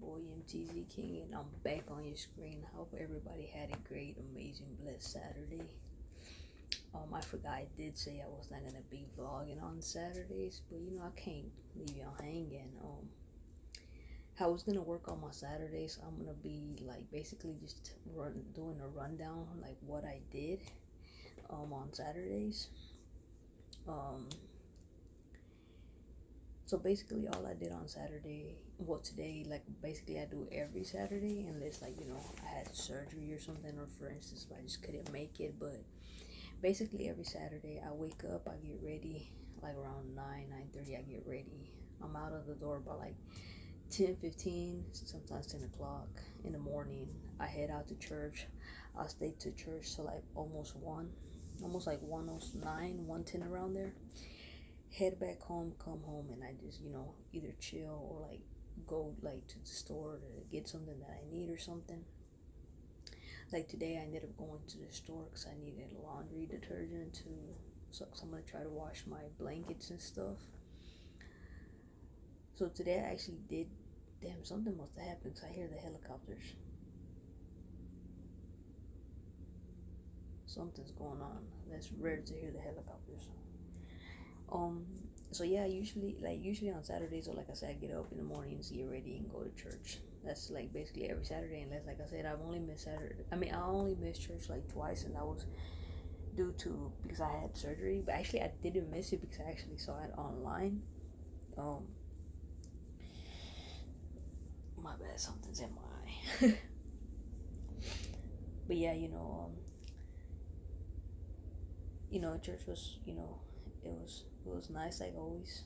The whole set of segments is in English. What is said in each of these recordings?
boy MTZKING, and I'm back on your screen. I hope everybody had a great, amazing, blessed Saturday. I forgot I did say I was not gonna be vlogging on Saturdays, but I can't leave y'all hanging. How I was gonna work on my Saturdays, I'm gonna be like basically just doing a rundown like what I did on Saturdays. So basically all I did on Saturday, well today, like basically I do every Saturday unless like, I had surgery or something, or for instance, I just couldn't make it. But basically every Saturday I wake up, I get ready, like around 9:30 I get ready. I'm out of the door by like 10:15, sometimes 10 o'clock in the morning. I head out to church. I'll stay to church till like almost 1:09, 1:10 around there. Head back home, come home, and I just, either chill or like go like to the store to get something that I need or something. Like today I ended up going to the store because I needed laundry detergent so I'm gonna try to wash my blankets and stuff. So today I actually did, damn, something must have happened because I hear the helicopters. Something's going on. That's rare to hear the helicopters. So yeah, usually on Saturdays, or like I said, I get up in the mornings, get ready, and go to church. That's like basically every Saturday, unless, like I said, I've only missed Saturday. I only missed church like twice, and that was due to because I had surgery. But actually, I didn't miss it because I actually saw it online. My bad, something's in my eye. But yeah, church was, it was nice like always.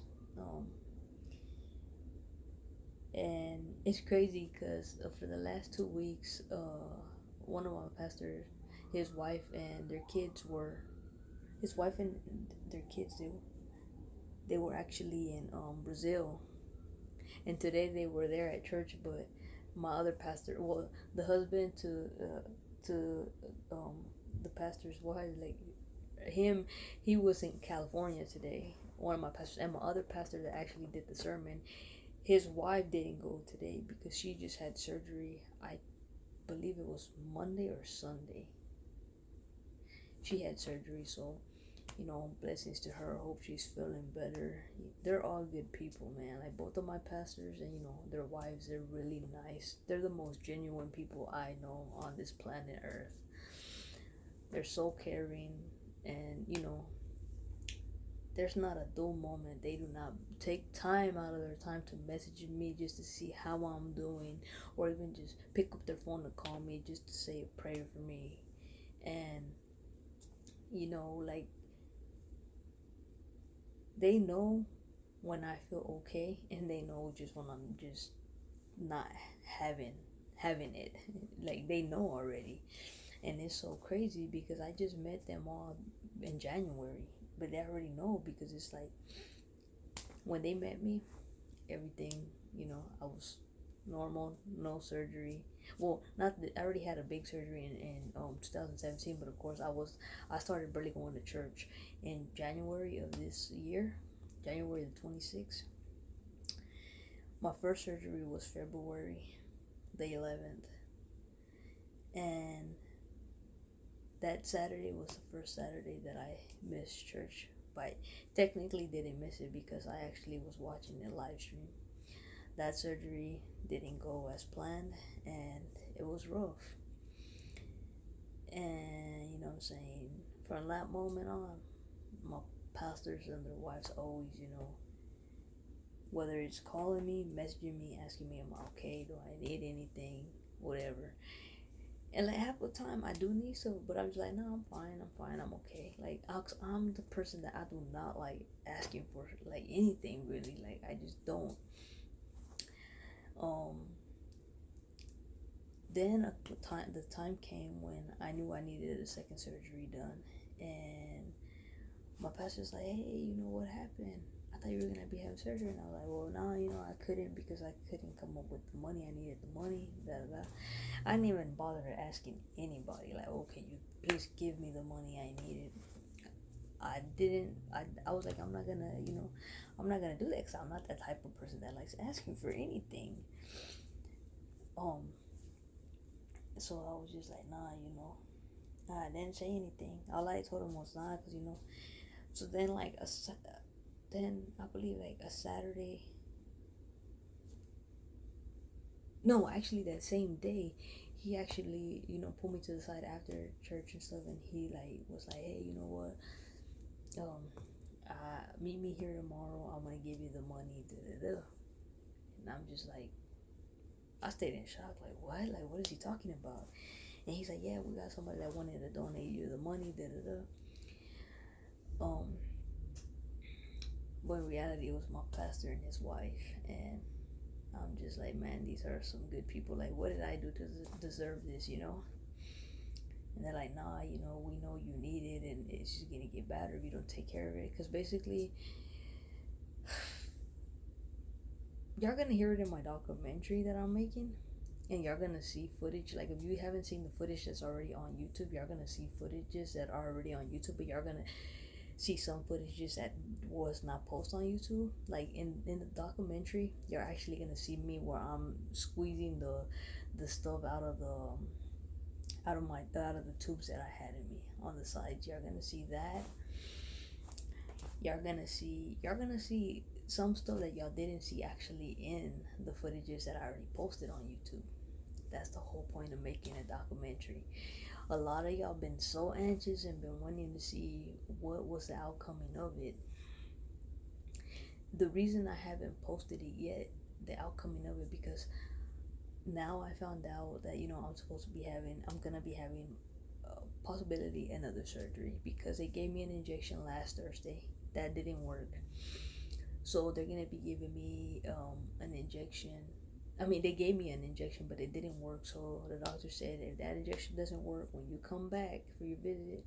And it's crazy because for the last 2 weeks, one of my pastors, his wife and their kids were, his wife and their kids, they were actually in Brazil, and today they were there at church. But my other pastor, well, the husband to the pastor's wife, like he was in California today. One of my pastors, and my other pastor that actually did the sermon, his wife didn't go today because she just had surgery. I believe it was Monday or Sunday. She had surgery, so blessings to her. Hope she's feeling better. They're all good people, man. Like both of my pastors and their wives, they're really nice. They're the most genuine people I know on this planet Earth. They're so caring, and there's not a dull moment. They do not take time out of their time to message me just to see how I'm doing, or even just pick up their phone to call me just to say a prayer for me. And like they know when I feel okay, and they know just when I'm just not having it. Like they know already. And it's so crazy because I just met them all in January, but they already know because it's like when they met me, everything, I was normal, no surgery. Well, not that I already had a big surgery in 2017, but of course I started barely going to church in January of this year, January the 26th. My first surgery was February the 11th, and that Saturday was the first Saturday that I missed church. But technically didn't miss it because I actually was watching the live stream. That surgery didn't go as planned, and it was rough. And what I'm saying, from that moment on, my pastors and their wives always, whether it's calling me, messaging me, asking me am I okay, do I need anything, whatever. And like half the time I do need stuff, but I'm just like, no, I'm fine, I'm okay. Like I'm the person that I do not like asking for like anything really. Like I just don't. Then the time came when I knew I needed a second surgery done, and my pastor's like, hey, what happened? I thought you were gonna be having surgery. And I was like, well, no, I couldn't because I couldn't come up with the money. I needed the money. I didn't even bother asking anybody like, oh, can you please give me the money I needed? I was like, I'm not gonna do that because I'm not that type of person that likes asking for anything. Um, so I was just like, nah, I didn't say anything. All I told him was nah, cause So then then I believe like a Saturday. No, actually that same day, he actually pulled me to the side after church and stuff, and he like was like, hey, you know what? Meet me here tomorrow. I'm gonna give you the money. Da da da. And I'm just like, I stayed in shock. Like what? Like what is he talking about? And he's like, yeah, we got somebody that wanted to donate you the money. Da da da. But in reality, it was my pastor and his wife, and I'm just like, man, these are some good people. Like, what did I do to deserve this, And they're like, nah, we know you need it, and it's just gonna get better if you don't take care of it. Because basically, y'all gonna hear it in my documentary that I'm making, and y'all gonna see footage. Like, if you haven't seen the footage that's already on YouTube, y'all gonna see footages that are already on YouTube, but y'all gonna see some footages that was not posted on YouTube. Like in the documentary, you're actually gonna see me where I'm squeezing the stuff out of the tubes that I had in me on the sides. You're gonna see that. You're gonna see some stuff that y'all didn't see actually in the footages that I already posted on YouTube. That's the whole point of making a documentary. A lot of y'all been so anxious and been wanting to see what was the outcome of it. The reason I haven't posted it yet, the outcome of it, because now I found out that I'm gonna be having possibility another surgery, because they gave me an injection last Thursday that didn't work. So they're gonna be giving me an injection. I mean, they gave me an injection, but it didn't work. So the doctor said, if that injection doesn't work, when you come back for your visit,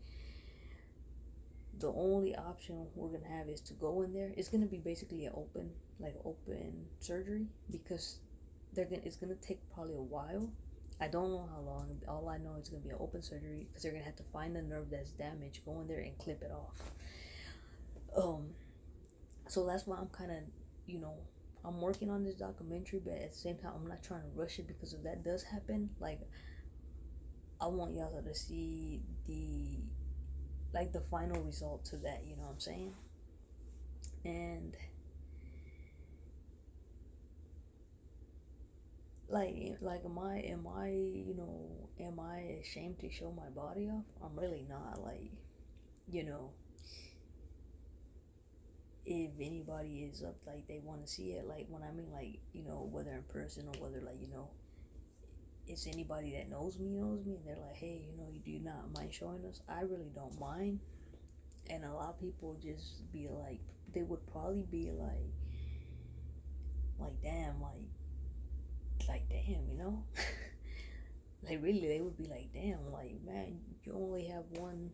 the only option we're gonna have is to go in there. It's gonna be basically an open surgery, because it's gonna take probably a while. I don't know how long. All I know is gonna be an open surgery, because they're gonna have to find the nerve that's damaged, go in there and clip it off. So that's why I'm kind of, I'm working on this documentary, but at the same time, I'm not trying to rush it, because if that does happen, like, I want y'all to see the final result to that, you know what I'm saying? And am I ashamed to show my body off? I'm really not. Like, if anybody is up, like, they want to see it, like, when I mean, like, whether in person or whether, like, it's anybody that knows me, and they're like, hey, you do not mind showing us? I really don't mind. And a lot of people just be like, they would probably be like damn, like damn, like, really, they would be like, damn, like, man, you only have one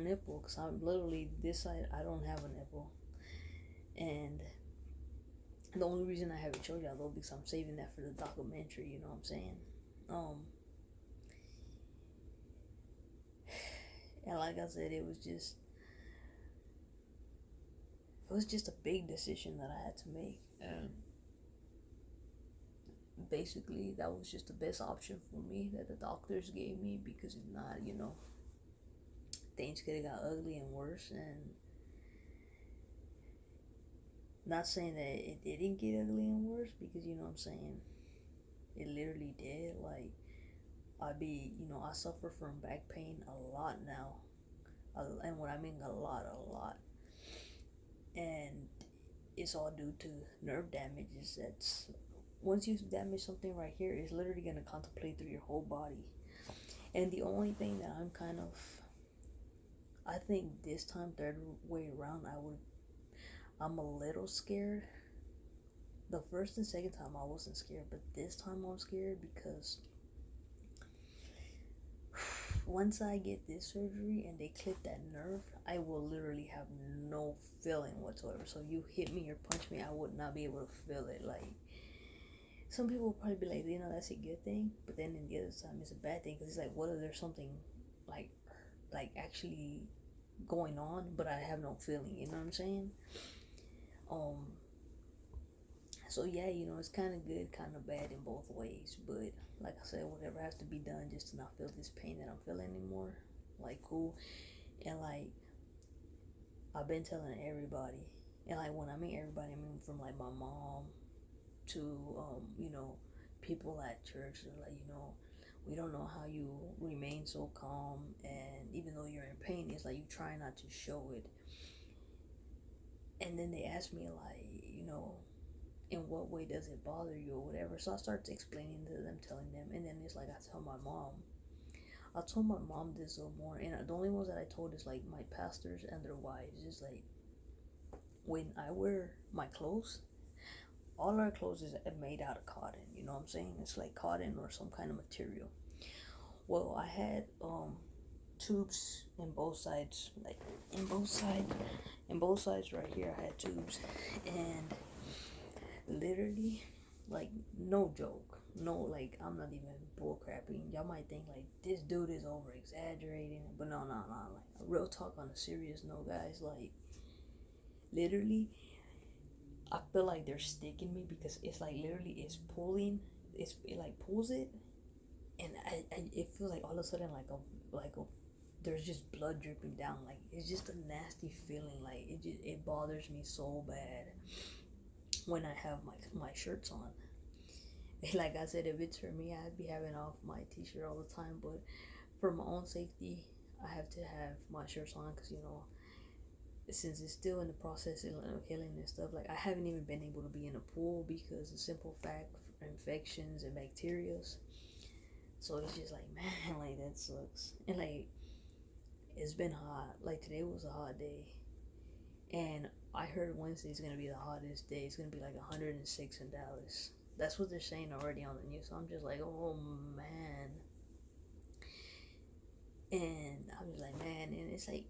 nipple, because I'm literally this side, I don't have a nipple. And the only reason I haven't showed y'all, though, because I'm saving that for the documentary, you know what I'm saying? And like I said, it was just a big decision that I had to make, and basically that was just the best option for me that the doctors gave me, because if not, things could have got ugly and worse. And not saying that it didn't get ugly and worse, because you know what I'm saying, it literally did. Like, I suffer from back pain a lot now, and what I mean a lot, and it's all due to nerve damages. That's Once you damage something right here, it's literally gonna contemplate through your whole body. And the only thing that I think this time, third way around, I'm a little scared. The first and second time I wasn't scared, but this time I'm scared, because once I get this surgery and they clip that nerve, I will literally have no feeling whatsoever. So you hit me or punch me, I would not be able to feel it. Like, some people will probably be like, that's a good thing, but then in the other time, it's a bad thing, because it's like, what if there's something like actually going on, but I have no feeling, you know what I'm saying? So yeah, you know, it's kind of good, kind of bad in both ways. But like I said, whatever has to be done just to not feel this pain that I'm feeling anymore. Like cool, and like I've been telling everybody, and like when I mean everybody, I mean from like my mom to you know, people at church. They're like, you know, we don't know how you remain so calm, and even though you're in pain, it's like you try not to show it. And then they ask me like, you know, in what way does it bother you or whatever. So I start explaining to them, telling them, and then it's like I tell my mom. I told my mom this a little more, and the only ones that I told is like my pastors and their wives. Is like when I wear my clothes, all our clothes is made out of cotton. You know what I'm saying? It's like cotton or some kind of material. Well, I had tubes in both sides, like in both sides right here. I had tubes, and literally, like no joke, no, like I'm not even bull crapping. Y'all might think like this dude is over exaggerating, but no, like real talk on a serious note, guys. Like literally, I feel like they're sticking me because it's like literally it's pulling, it like pulls it, and it feels like all of a sudden like a there's just blood dripping down. Like it's just a nasty feeling. Like it bothers me so bad when I have my shirts on. Like I said, if it's for me, I'd be having off my t-shirt all the time. But for my own safety, I have to have my shirts on because, you know, since it's still in the process of healing and stuff, like I haven't even been able to be in a pool because the simple fact of infections and bacterias. So it's just like, man, like that sucks. And like it's been hot. Like today was a hot day, and I heard Wednesday's gonna be the hottest day. It's gonna be like 106 in Dallas. That's what they're saying already on the news. So I'm just like, oh man. And I'm just like, man. And it's like,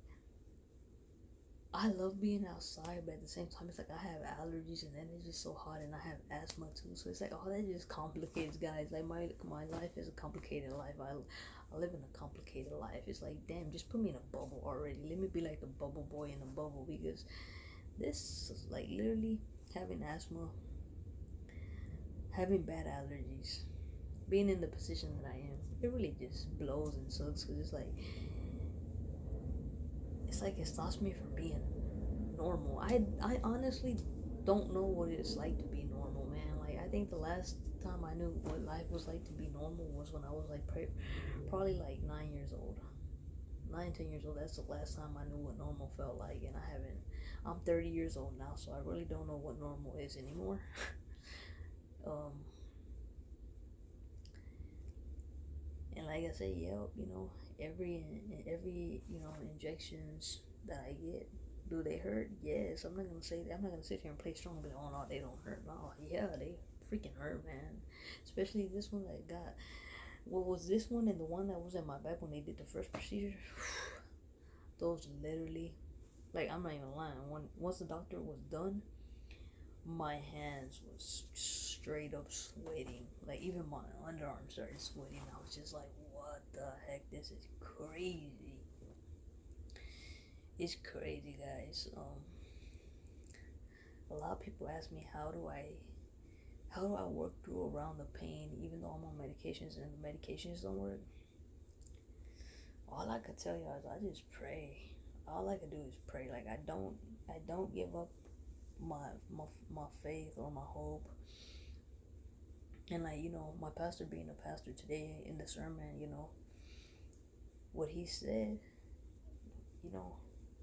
I love being outside, but at the same time, it's like I have allergies, and then it's just so hot, and I have asthma too. So it's like, oh, that just complicates, guys. Like my life is a complicated life. I live in a complicated life. It's like, damn, just put me in a bubble already. Let me be like the bubble boy in a bubble, because this is like literally having asthma, having bad allergies, being in the position that I am. It really just blows and sucks because it's like it stops me from being normal. I honestly don't know what it's like to be normal, man. Like I think the last time I knew what life was like to be normal was when I was like probably like 9 years old. 9, 10 years old. That's the last time I knew what normal felt like, and I haven't. I'm 30 years old now, so I really don't know what normal is anymore. um, and like I said, yeah, you know, every you know injections that I get, do they hurt? Yes. I'm not gonna say that. I'm not gonna sit here and play strong and be like, oh no, they don't hurt. No, yeah, they freaking hurt, man. Especially this one that got. What was this one and the one that was in my back when they did the first procedure? Those literally, like I'm not even lying. Once the doctor was done, my hands was straight up sweating. Like even my underarms started sweating. I was just like, what the heck? This is crazy. It's crazy, guys. A lot of people ask me how do I work through around the pain even though I'm on medications and the medications don't work. All I could tell you is I just pray. All I could do is pray. Like I don't give up my faith or my hope. And like, you know, my pastor being a pastor today in the sermon, you know, what he said, you know,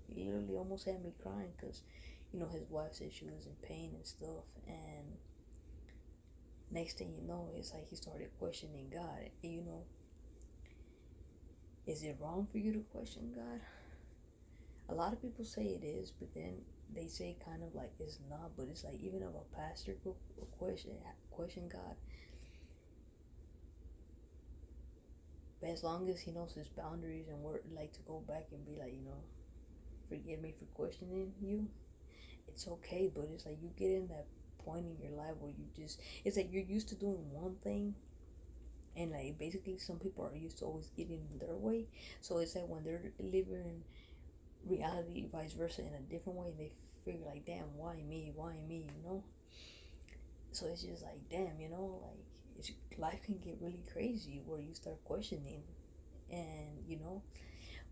he literally almost had me crying because, you know, his wife said she was in pain and stuff. And next thing you know, it's like he started questioning God. And, you know, is it wrong for you to question God? A lot of people say it is, but then they say kind of like it's not. But it's like even if a pastor could question God, but as long as he knows his boundaries and we're like to go back and be like, you know, forgive me for questioning you, it's okay. But it's like you get in that point in your life where you just, it's like you're used to doing one thing, and like basically some people are used to always getting their way. So it's like when they're living reality vice versa in a different way, they figure like, damn, why me, you know. So it's just like, damn, like life can get really crazy where you start questioning, and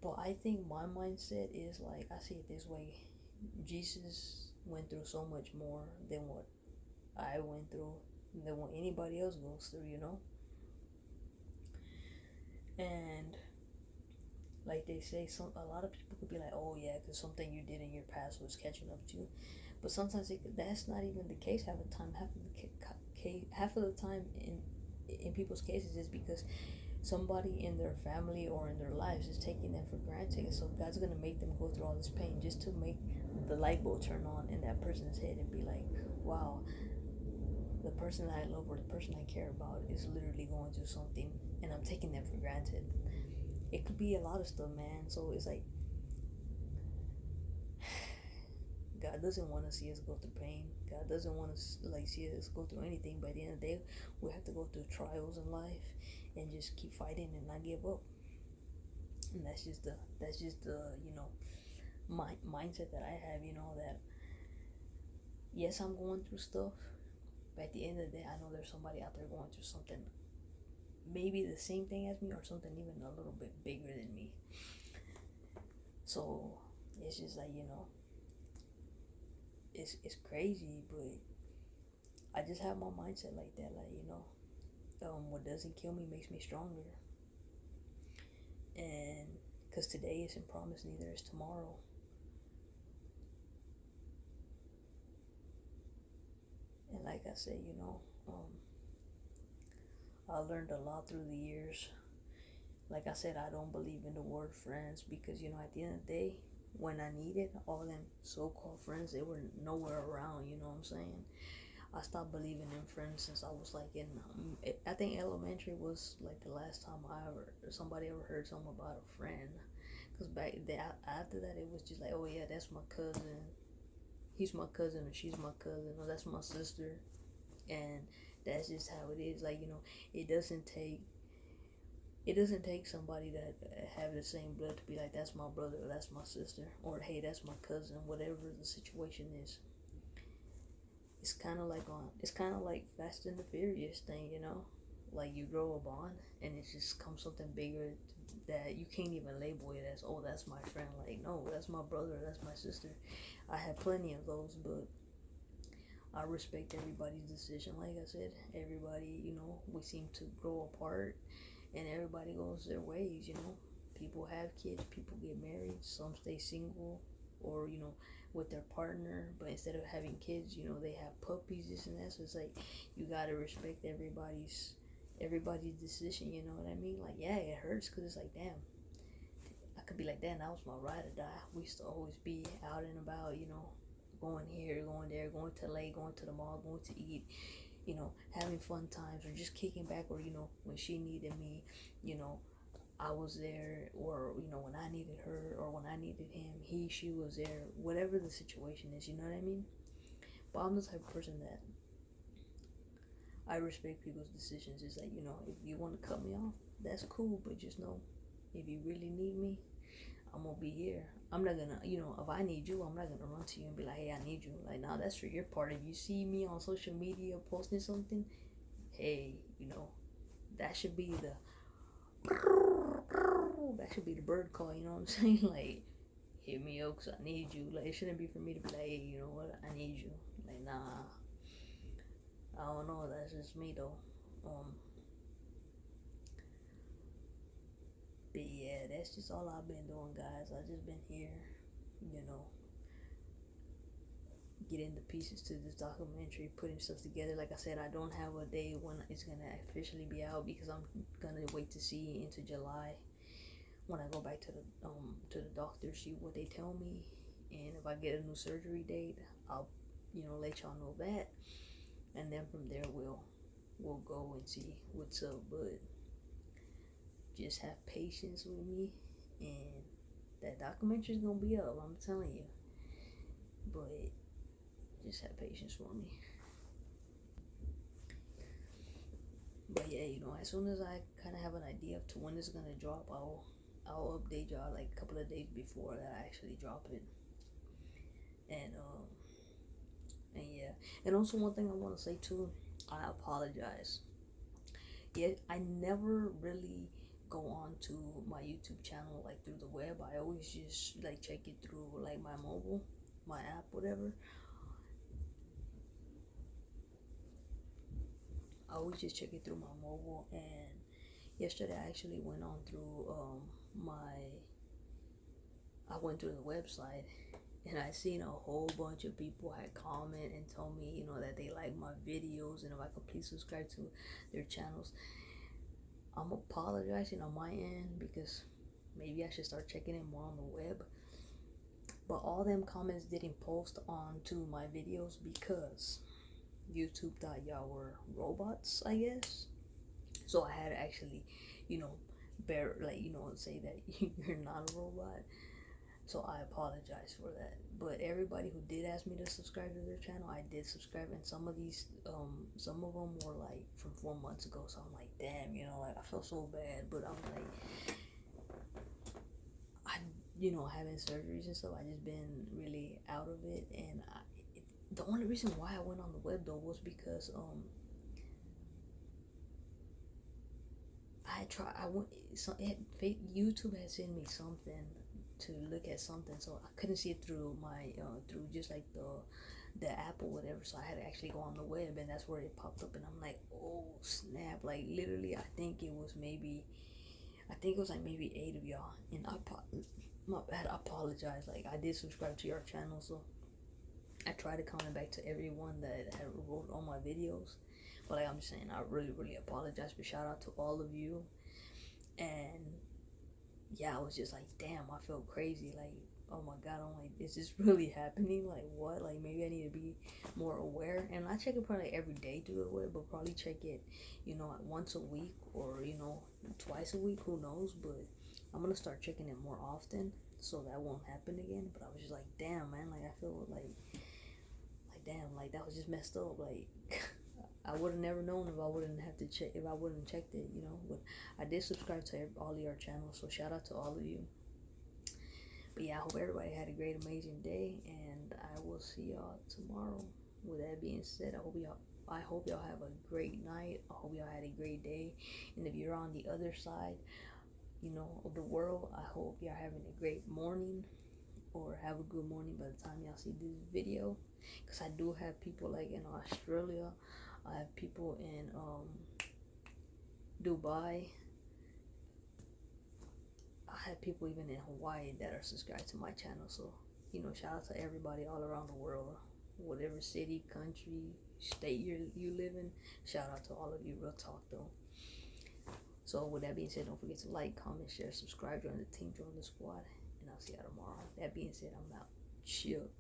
But I think my mindset is like, I see it this way: Jesus went through so much more than what I went through, than what anybody else goes through. And like they say, a lot of people could be like, oh yeah, because something you did in your past was catching up to you. But sometimes that's not even the case. Half of the time, half of the time in people's cases is because somebody in their family or in their lives is taking them for granted. And so God's gonna make them go through all this pain just to make the light bulb turn on in that person's head and be like, wow, the person that I love or the person I care about is literally going through something, and I'm taking them for granted. It could be a lot of stuff, man. So it's like, God doesn't want to see us go through pain. God doesn't want to see us go through anything. By the end of the day, we have to go through trials in life and just keep fighting and not give up. And that's just the my mindset that I have. That yes, I'm going through stuff, but at the end of the day, I know there's somebody out there going through something, maybe the same thing as me or something even a little bit bigger than me. So it's just like, it's crazy, but I just have my mindset like that, like, what doesn't kill me makes me stronger. And because today isn't promised, neither is tomorrow. And like I said, I learned a lot through the years. Like I said, I don't believe in the word friends because, at the end of the day, when I needed all them so-called friends, they were nowhere around, you know what I'm saying? I stopped believing in friends since I was like I think elementary was like the last time somebody ever heard something about a friend. Because after that, it was just like, oh yeah, that's my cousin. He's my cousin or she's my cousin or that's my sister. And that's just how it is. Like, it doesn't take somebody that have the same blood to be like, that's my brother or that's my sister or hey, that's my cousin, whatever the situation is. It's kind of like Fast and the Furious thing, like you grow a bond and it just comes something bigger that you can't even label it as, oh, that's my friend. Like, no, that's my brother, that's my sister. I have plenty of those, but I respect everybody's decision. Like I said, everybody, we seem to grow apart and everybody goes their ways. People have kids, people get married, some stay single or with their partner, but instead of having kids, they have puppies, this and that. So it's like, you gotta respect everybody's decision, you know what I mean? Like, yeah, it hurts because it's like, damn, I could be like, damn, that was my ride or die. We used to always be out and about, going here, going there, going to LA, going to the mall, going to eat, having fun times, or just kicking back, or when she needed me, I was there, or when I needed her, or when I needed him, she was there, whatever the situation is, you know what I mean? But I'm the type of person that I respect people's decisions. It's like, if you want to cut me off, that's cool, but just know, if you really need me, I'm gonna be here. I'm not gonna, if I need you, I'm not gonna run to you and be like, hey, I need you. Like, nah, that's for your part. If you see me on social media posting something, hey, that should be the bird call, you know what I'm saying? Like, hit me up because I need you. Like, it shouldn't be for me to be like, hey, you know what, I need you. Like, nah, I don't know, that's just me though. But yeah, that's just all I've been doing, guys. I've just been here, getting the pieces to this documentary, putting stuff together. Like I said, I don't have a day when it's gonna officially be out because I'm gonna wait to see into July when I go back to the doctor, see what they tell me, and if I get a new surgery date, I'll let y'all know that, and then from there we'll go and see what's up. But just have patience with me, and that documentary is gonna be up, I'm telling you. But just have patience for me. But yeah, as soon as I kind of have an idea to when it's gonna drop, I'll update y'all like a couple of days before that I actually drop it. And yeah, And also one thing I want to say too, I apologize. Yeah, I never really go on to my YouTube channel like through the web. I always just like check it through like my mobile, my app, whatever. I always just check it through my mobile. And yesterday I actually went on through I went through the website, and I seen a whole bunch of people had comment and told me, that they like my videos and if I could please subscribe to their channels. I'm apologizing on my end because maybe I should start checking it more on the web. But all them comments didn't post onto my videos because YouTube thought y'all were robots, I guess. So I had to actually, say that you're not a robot. So I apologize for that. But everybody who did ask me to subscribe to their channel, I did subscribe. And some of them were like from 4 months ago. So I'm like, damn, I felt so bad. But I'm like, having surgeries and stuff, I just been really out of it. And the only reason why I went on the web though was because YouTube had sent me something to look at something, so I couldn't see it through my through just like the app or whatever. So I had to actually go on the web, and that's where it popped up. And I'm like, oh snap! Like literally, I think it was like maybe 8 of y'all. And my bad. I apologize. Like I did subscribe to your channel, so I try to comment back to everyone that had wrote on my videos. But like I'm just saying, I really, really apologize. But shout out to all of you. And yeah, I was just like, damn, I felt crazy. Like, oh my God, I'm like, is this really happening? Like, what? Like, maybe I need to be more aware. And I check it probably every day through the web, but probably check it, once a week or, twice a week. Who knows? But I'm going to start checking it more often so that won't happen again. But I was just like, damn, man. Like, I feel like damn, like, that was just messed up. Like, I would have never known if I wouldn't have checked it, but I did subscribe to all of your channels, so shout out to all of you. But yeah, I hope everybody had a great, amazing day, and I will see y'all tomorrow. With that being said, I hope y'all have a great night. I hope y'all had a great day, and if you're on the other side, of the world, I hope y'all having a great morning, or have a good morning by the time y'all see this video, because I do have people like in Australia. I have people in Dubai. I have people even in Hawaii that are subscribed to my channel. So, shout out to everybody all around the world. Whatever city, country, state you live in, shout out to all of you. Real talk though. So with that being said, don't forget to like, comment, share, subscribe, join the team, join the squad, and I'll see y'all tomorrow. That being said, I'm out. Chill.